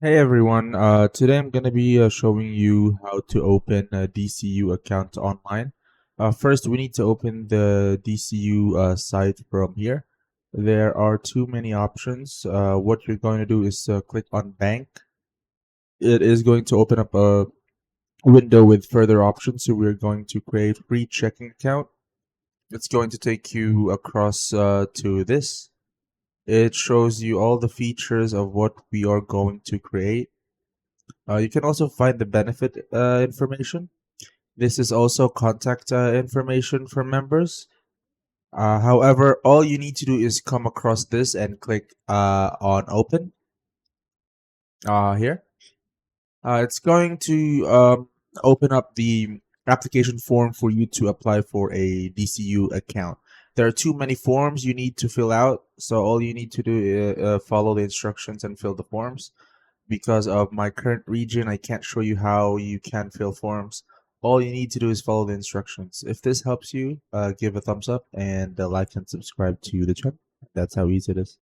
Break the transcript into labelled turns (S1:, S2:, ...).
S1: Hey everyone, today I'm going to be showing you how to open a DCU account online. First, we need to open the DCU site from here. There are too many options. What you're going to do is click on bank. It is going to open up a window with further options. So we're going to create free checking account. It's going to take you across to this. It shows you all the features of what we are going to create. You can also find the benefit information. This is also contact information for members. However, all you need to do is come across this and click on open here. It's going to open up the application form for you to apply for a DCU account. There are too many forms you need to fill out, so all you need to do is follow the instructions and fill the forms. Because of my current region, I can't show you how you can fill forms. All you need to do is follow the instructions. If this helps you, give a thumbs up and like and subscribe to the channel. That's how easy it is.